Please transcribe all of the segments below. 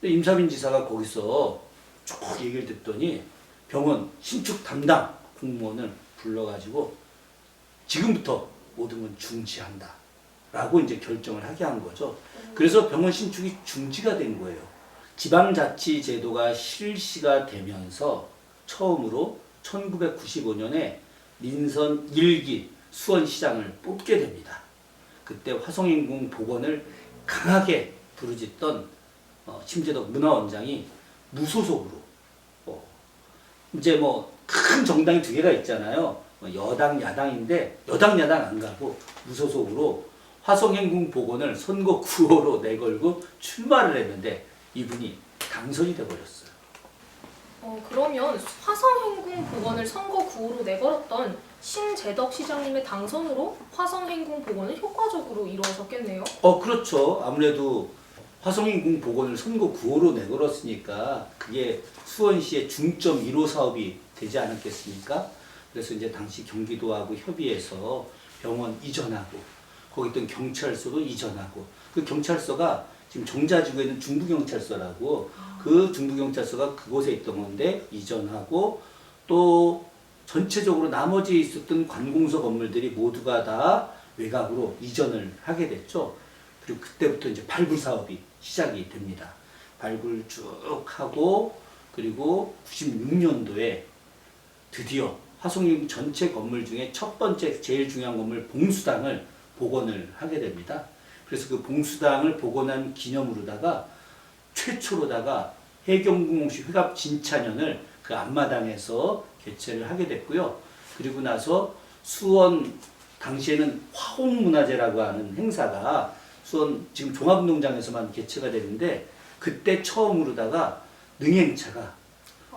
임사빈 지사가 거기서 쭉 얘기를 듣더니 병원 신축 담당 공무원을 불러가지고 지금부터 모든 건 중지한다 라고 이제 결정을 하게 한 거죠. 그래서 병원 신축이 중지가 된 거예요. 지방자치제도가 실시가 되면서 처음으로 1995년에 민선 1기 수원시장을 뽑게 됩니다. 그때 화성인공 복원을 강하게 부르짖던 심재덕 문화원장이 무소속으로 이제 뭐 큰 정당이 두 개가 있잖아요. 여당 야당인데 여당 야당 안 가고 무소속으로 화성행궁 복원을 선거 구호로 내걸고 출마를 했는데 이분이 당선이 돼버렸어요. 그러면 화성행궁 복원을 선거 구호로 내걸었던 신재덕 시장님의 당선으로 화성행궁 복원은 효과적으로 이루어졌겠네요. 그렇죠. 아무래도 화성인공 복원을 선거 구호로 내걸었으니까 그게 수원시의 중점 1호 사업이 되지 않았겠습니까? 그래서 이제 당시 경기도하고 협의해서 병원 이전하고 거기 있던 경찰서도 이전하고 그 경찰서가 지금 정자지구에 있는 중부경찰서라고 그 중부경찰서가 그곳에 있던 건데 이전하고 또 전체적으로 나머지 있었던 관공서 건물들이 모두가 다 외곽으로 이전을 하게 됐죠. 그리고 그때부터 이제 발굴 사업이 시작이 됩니다. 발굴 쭉 하고 그리고 96년도에 드디어 화성인 전체 건물 중에 첫 번째 제일 중요한 건물 봉수당을 복원을 하게 됩니다. 그래서 그 봉수당을 복원한 기념으로다가 최초로다가 해경궁홍시 회갑 진찬연을 그 앞마당에서 개최를 하게 됐고요. 그리고 나서 수원 당시에는 화홍문화제라고 하는 행사가 수원 지금 종합운동장에서만 개최가 되는데 그때 처음으로다가 능행차가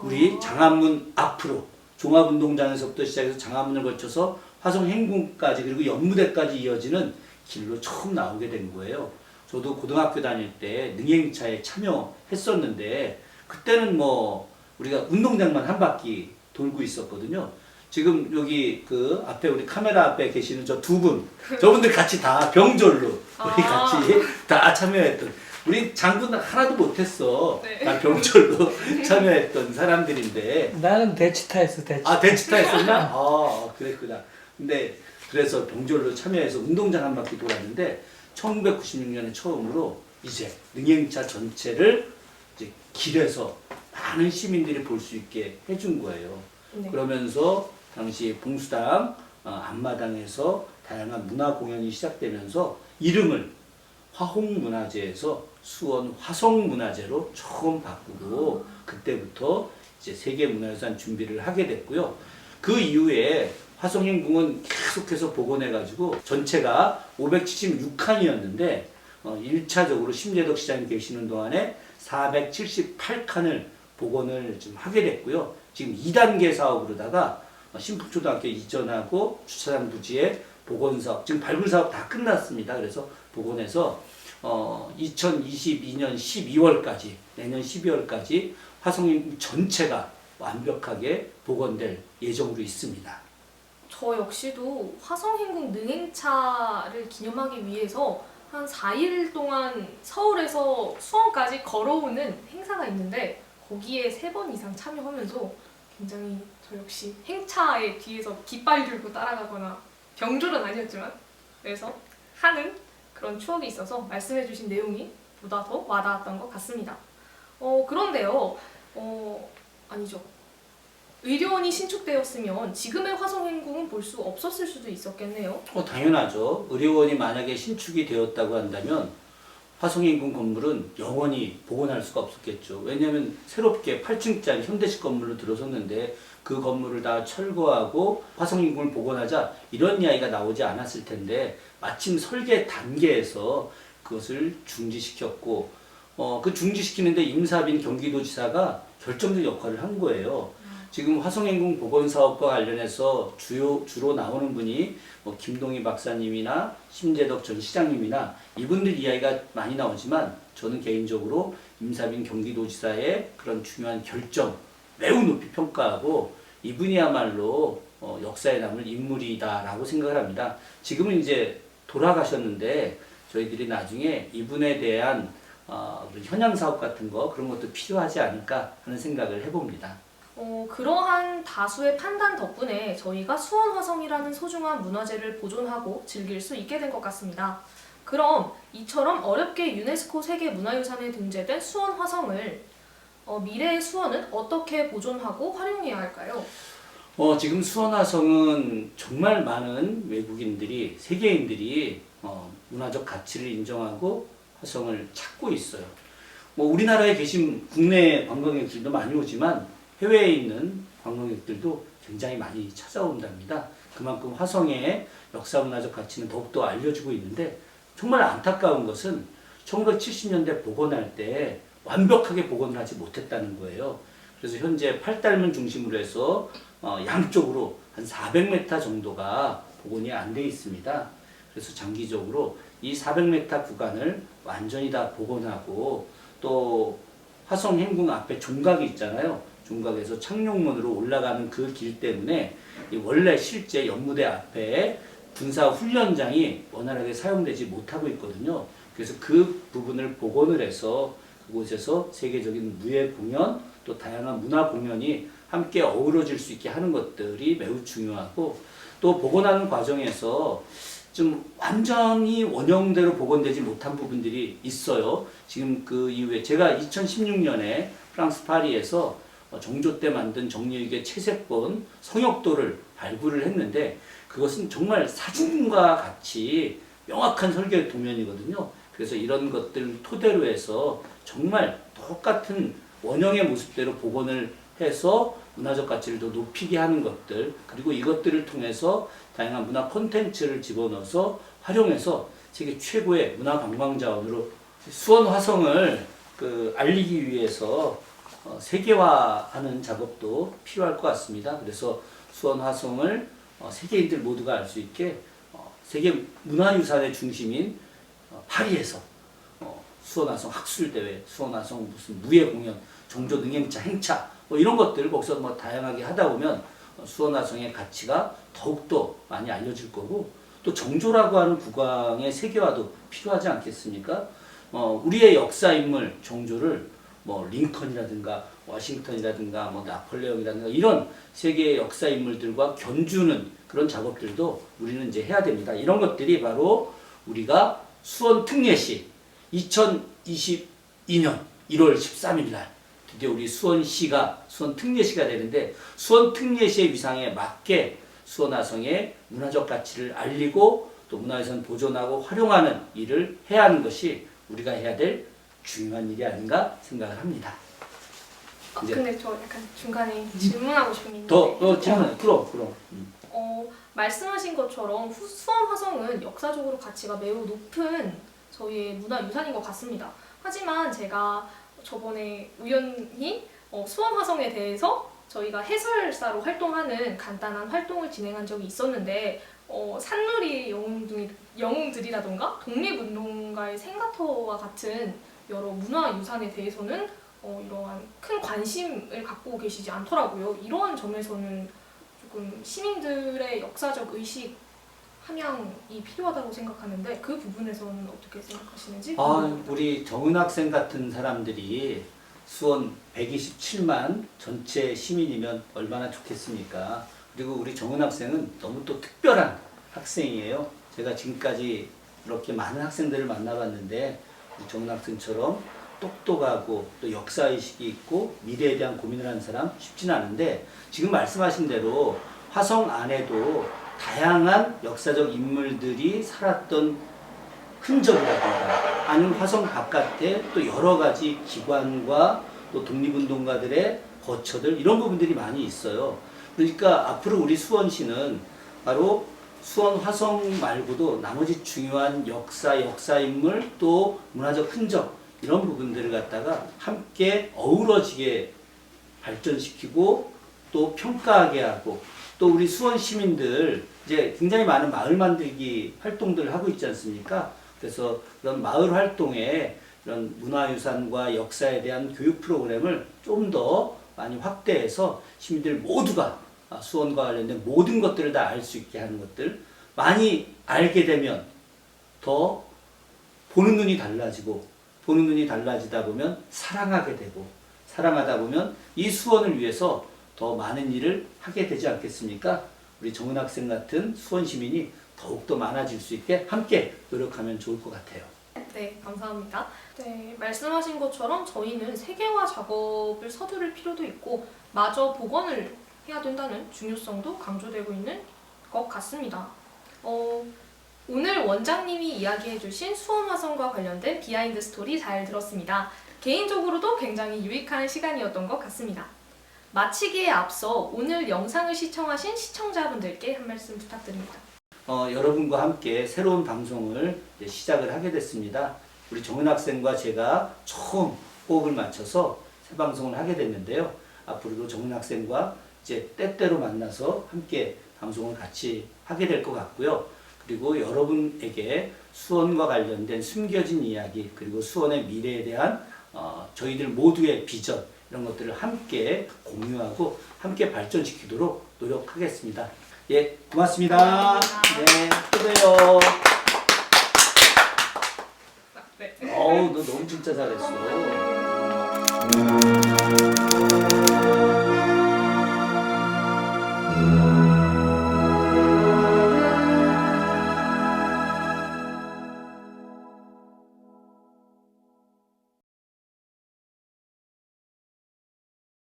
우리 장안문 앞으로 종합운동장에서부터 시작해서 장안문을 거쳐서 화성행궁까지 그리고 연무대까지 이어지는 길로 처음 나오게 된 거예요. 저도 고등학교 다닐 때 능행차에 참여했었는데 그때는 뭐 우리가 운동장만 한 바퀴 돌고 있었거든요. 지금 여기 그 앞에 우리 카메라 앞에 계시는 저 두 분, 저분들 같이 다 병졸로 우리 같이 다 참여했던 우리 장군 하나도 못했어. 네. 다 병졸로 참여했던 사람들인데. 나는 대치타였어, 대치. 대치타 했었나? 그랬구나. 근데 그래서 병졸로 참여해서 운동장 한 바퀴 돌았는데 1996년에 처음으로 이제 능행차 전체를 이제 길에서 많은 시민들이 볼 수 있게 해준 거예요. 네. 그러면서 당시 봉수당 앞마당에서 다양한 문화 공연이 시작되면서 이름을 화홍문화제에서 수원 화성문화제로 처음 바꾸고 그때부터 이제 세계문화유산 준비를 하게 됐고요. 그 이후에 화성행궁은 계속해서 복원해가지고 전체가 576칸이었는데 1차적으로 심재덕 시장이 계시는 동안에 478칸을 복원을 좀 하게 됐고요. 지금 2단계 사업으로다가 신풍초등학교 이전하고 주차장 부지의 복원 사업, 지금 발굴 사업 다 끝났습니다. 그래서 복원해서 2022년 12월까지 내년 12월까지 화성행궁 전체가 완벽하게 복원될 예정으로 있습니다. 저 역시도 화성행궁 능행차를 기념하기 위해서 한 4일 동안 서울에서 수원까지 걸어오는 행사가 있는데 거기에 3번 이상 참여하면서 굉장히 저 역시 행차의 뒤에서 깃발 들고 따라가거나 병졸은 아니었지만 그래서 하는 그런 추억이 있어서 말씀해주신 내용이 보다 더 와닿았던 것 같습니다. 그런데요, 아니죠. 의료원이 신축되었으면 지금의 화성행궁은 볼 수 없었을 수도 있었겠네요. 당연하죠. 의료원이 만약에 신축이 되었다고 한다면 화성행궁 건물은 영원히 복원할 수가 없었겠죠. 왜냐하면 새롭게 8층짜리 현대식 건물로 들어섰는데 그 건물을 다 철거하고 화성행궁을 복원하자 이런 이야기가 나오지 않았을 텐데 마침 설계 단계에서 그것을 중지시켰고 그 중지시키는데 임사빈 경기도지사가 결정적 역할을 한 거예요. 지금 화성행궁 복원 사업과 관련해서 주로 나오는 분이 김동희 박사님이나 심재덕 전 시장님이나 이분들 이야기가 많이 나오지만 저는 개인적으로 임사빈 경기도지사의 그런 중요한 결정 매우 높이 평가하고 이분이야말로 역사에 남을 인물이다라고 생각을 합니다. 지금은 이제 돌아가셨는데 저희들이 나중에 이분에 대한 그런 현양 사업 같은 거 그런 것도 필요하지 않을까 하는 생각을 해봅니다. 그러한 다수의 판단 덕분에 저희가 수원 화성이라는 소중한 문화재를 보존하고 즐길 수 있게 된 것 같습니다. 그럼 이처럼 어렵게 유네스코 세계문화유산에 등재된 수원 화성을 미래의 수원은 어떻게 보존하고 활용해야 할까요? 지금 수원 화성은 정말 많은 외국인들이, 세계인들이 문화적 가치를 인정하고 화성을 찾고 있어요. 우리나라에 계신 국내 관광객들도 많이 오지만 해외에 있는 관광객들도 굉장히 많이 찾아온답니다. 그만큼 화성의 역사문화적 가치는 더욱더 알려지고 있는데 정말 안타까운 것은 1970년대 복원할 때 완벽하게 복원을 하지 못했다는 거예요. 그래서 현재 팔달문 중심으로 해서 양쪽으로 한 400m 정도가 복원이 안 돼 있습니다. 그래서 장기적으로 이 400m 구간을 완전히 다 복원하고 또 화성 행궁 앞에 종각이 있잖아요. 종각에서 창룡문으로 올라가는 그 길 때문에 원래 실제 연무대 앞에 군사 훈련장이 원활하게 사용되지 못하고 있거든요. 그래서 그 부분을 복원을 해서 그곳에서 세계적인 무예 공연 또 다양한 문화 공연이 함께 어우러질 수 있게 하는 것들이 매우 중요하고 또 복원하는 과정에서 좀 완전히 원형대로 복원되지 못한 부분들이 있어요. 지금 그 이후에 제가 2016년에 프랑스 파리에서 정조 때 만든 정리유의 채색본 성역도를 발굴을 했는데 그것은 정말 사진과 같이 명확한 설계 도면이거든요. 그래서 이런 것들을 토대로 해서 정말 똑같은 원형의 모습대로 복원을 해서 문화적 가치를 더 높이게 하는 것들 그리고 이것들을 통해서 다양한 문화 콘텐츠를 집어넣어서 활용해서 세계 최고의 문화 관광 자원으로 수원 화성을 알리기 위해서 세계화하는 작업도 필요할 것 같습니다. 그래서 수원 화성을 세계인들 모두가 알 수 있게 세계 문화유산의 중심인 파리에서 수원 화성 학술대회, 수원 화성 무슨 무예 공연, 정조 능행차 행차 이런 것들 거기서 다양하게 하다 보면 수원 화성의 가치가 더욱더 많이 알려질 거고 또 정조라고 하는 국왕의 세계화도 필요하지 않겠습니까? 우리의 역사 인물 정조를 링컨이라든가 워싱턴이라든가 나폴레옹이라든가 이런 세계의 역사 인물들과 견주는 그런 작업들도 우리는 이제 해야 됩니다. 이런 것들이 바로 우리가 수원 특례시 2022년 1월 13일 날 드디어 우리 수원시가 수원 특례시가 되는데 수원 특례시의 위상에 맞게 수원 화성의 문화적 가치를 알리고 또 문화유산 보존하고 활용하는 일을 해야 하는 것이 우리가 해야 될 중요한 일이 아닌가 생각을 합니다. 근데 저 약간 중간에 질문하고 싶은 게 있는데 질문 그럼. 말씀하신 것처럼 수원 화성은 역사적으로 가치가 매우 높은 저희의 문화유산인 것 같습니다. 하지만 제가 저번에 우연히 수원 화성에 대해서 저희가 해설사로 활동하는 간단한 활동을 진행한 적이 있었는데 산누리 영웅들이라던가 독립운동가의 생가터와 같은 여러 문화유산에 대해서는 이러한 큰 관심을 갖고 계시지 않더라고요. 이러한 점에서는 조금 시민들의 역사적 의식 함양이 필요하다고 생각하는데 그 부분에서는 어떻게 생각하시는지? 우리 정은 학생 같은 사람들이 수원 127만 전체 시민이면 얼마나 좋겠습니까? 그리고 우리 정은 학생은 너무 또 특별한 학생이에요. 제가 지금까지 이렇게 많은 학생들을 만나봤는데 정은 학생처럼 똑똑하고 또 역사의식이 있고 미래에 대한 고민을 하는 사람 쉽지는 않은데 지금 말씀하신 대로 화성 안에도 다양한 역사적 인물들이 살았던 흔적이라든가 아니면 화성 바깥에 또 여러 가지 기관과 또 독립운동가들의 거처들 이런 부분들이 많이 있어요. 그러니까 앞으로 우리 수원시는 바로 수원 화성 말고도 나머지 중요한 역사인물 또 문화적 흔적 이런 부분들을 갖다가 함께 어우러지게 발전시키고 또 평가하게 하고 또 우리 수원 시민들 이제 굉장히 많은 마을 만들기 활동들을 하고 있지 않습니까? 그래서 그런 마을 활동에 이런 문화유산과 역사에 대한 교육 프로그램을 좀 더 많이 확대해서 시민들 모두가 수원과 관련된 모든 것들을 다 알 수 있게 하는 것들 많이 알게 되면 더 보는 눈이 달라지고 보는 눈이 달라지다 보면 사랑하게 되고 사랑하다 보면 이 수원을 위해서 더 많은 일을 하게 되지 않겠습니까? 우리 정은 학생 같은 수원 시민이 더욱더 많아질 수 있게 함께 노력하면 좋을 것 같아요. 네, 감사합니다. 네, 말씀하신 것처럼 저희는 세계화 작업을 서두를 필요도 있고 마저 복원을 해야 된다는 중요성도 강조되고 있는 것 같습니다. 오늘 원장님이 이야기해주신 수원 화성과 관련된 비하인드 스토리 잘 들었습니다. 개인적으로도 굉장히 유익한 시간이었던 것 같습니다. 마치기에 앞서 오늘 영상을 시청하신 시청자분들께 한 말씀 부탁드립니다. 여러분과 함께 새로운 방송을 이제 시작을 하게 됐습니다. 우리 정은 학생과 제가 처음 호흡을 맞춰서 새 방송을 하게 됐는데요. 앞으로도 정은 학생과 이제 때때로 만나서 함께 방송을 같이 하게 될 것 같고요. 그리고 여러분에게 수원과 관련된 숨겨진 이야기 그리고 수원의 미래에 대한 저희들 모두의 비전 이런 것들을 함께 공유하고 함께 발전시키도록 노력하겠습니다. 예, 고맙습니다. 네, 또 봬요. 네. 어우, 너 너무 진짜 잘했어.